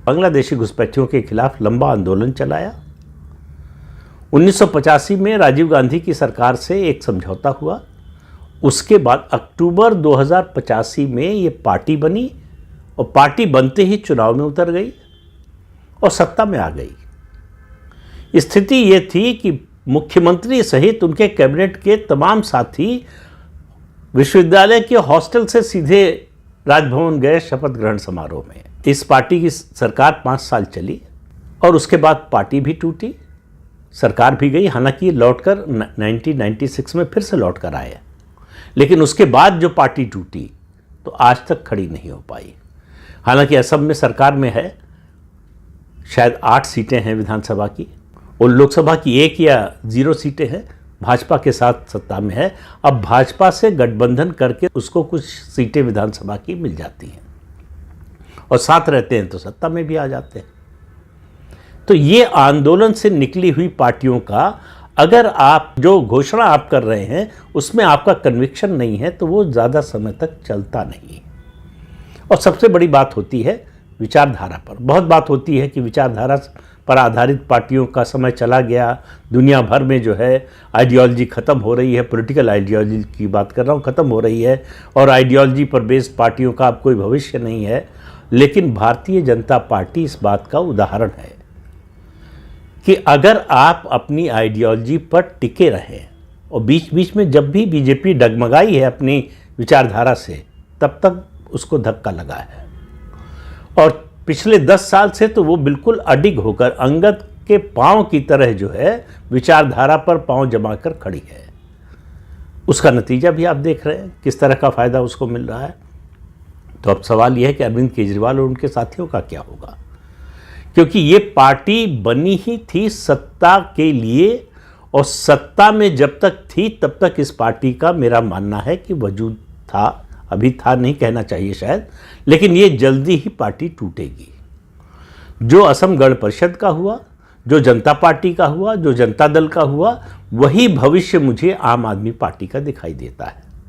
बांग्लादेशी घुसपैठियों के खिलाफ लंबा आंदोलन चलाया। 1985 में राजीव गांधी की सरकार से एक समझौता हुआ। उसके बाद अक्टूबर 2085 में ये पार्टी बनी और पार्टी बनते ही चुनाव में उतर गई और सत्ता में आ गई। स्थिति ये थी कि मुख्यमंत्री सहित उनके कैबिनेट के तमाम साथी विश्वविद्यालय के हॉस्टल से सीधे राजभवन गए शपथ ग्रहण समारोह में। इस पार्टी की सरकार 5 साल चली और उसके बाद पार्टी भी टूटी, सरकार भी गई। हालांकि लौटकर 1996 में फिर से लौट कर आए, लेकिन उसके बाद जो पार्टी टूटी तो आज तक खड़ी नहीं हो पाई। हालांकि असम में सरकार में है, शायद 8 सीटें हैं विधानसभा की, और लोकसभा की 1 या 0 सीटें हैं। भाजपा के साथ सत्ता में है। अब भाजपा से गठबंधन करके उसको कुछ सीटें विधानसभा की मिल जाती हैं और साथ रहते हैं तो सत्ता में भी आ जाते हैं। तो ये आंदोलन से निकली हुई पार्टियों का अगर आप जो घोषणा आप कर रहे हैं उसमें आपका कन्विक्शन नहीं है तो वो ज़्यादा समय तक चलता नहीं। और सबसे बड़ी बात होती है विचारधारा पर। बहुत बात होती है कि विचारधारा पर आधारित पार्टियों का समय चला गया, दुनिया भर में जो है आइडियोलॉजी ख़त्म हो रही है, पॉलिटिकल आइडियोलॉजी की बात कर रहा हूँ, ख़त्म हो रही है और आइडियोलॉजी पर बेस्ड पार्टियों का अब कोई भविष्य नहीं है। लेकिन भारतीय जनता पार्टी इस बात का उदाहरण है कि अगर आप अपनी आइडियोलॉजी पर टिके रहें, और बीच बीच में जब भी बीजेपी डगमगाई है अपनी विचारधारा से तब तक उसको धक्का लगा है, और पिछले 10 साल से तो वो बिल्कुल अडिग होकर अंगद के पांव की तरह जो है विचारधारा पर पांव जमा कर खड़ी है। उसका नतीजा भी आप देख रहे हैं किस तरह का फ़ायदा उसको मिल रहा है। तो अब सवाल यह है कि अरविंद केजरीवाल और उनके साथियों का क्या होगा, क्योंकि ये पार्टी बनी ही थी सत्ता के लिए, और सत्ता में जब तक थी तब तक इस पार्टी का मेरा मानना है कि वजूद था। अभी था नहीं कहना चाहिए शायद, लेकिन ये जल्दी ही पार्टी टूटेगी। जो असम गण परिषद का हुआ, जो जनता पार्टी का हुआ, जो जनता दल का हुआ, वही भविष्य मुझे आम आदमी पार्टी का दिखाई देता है।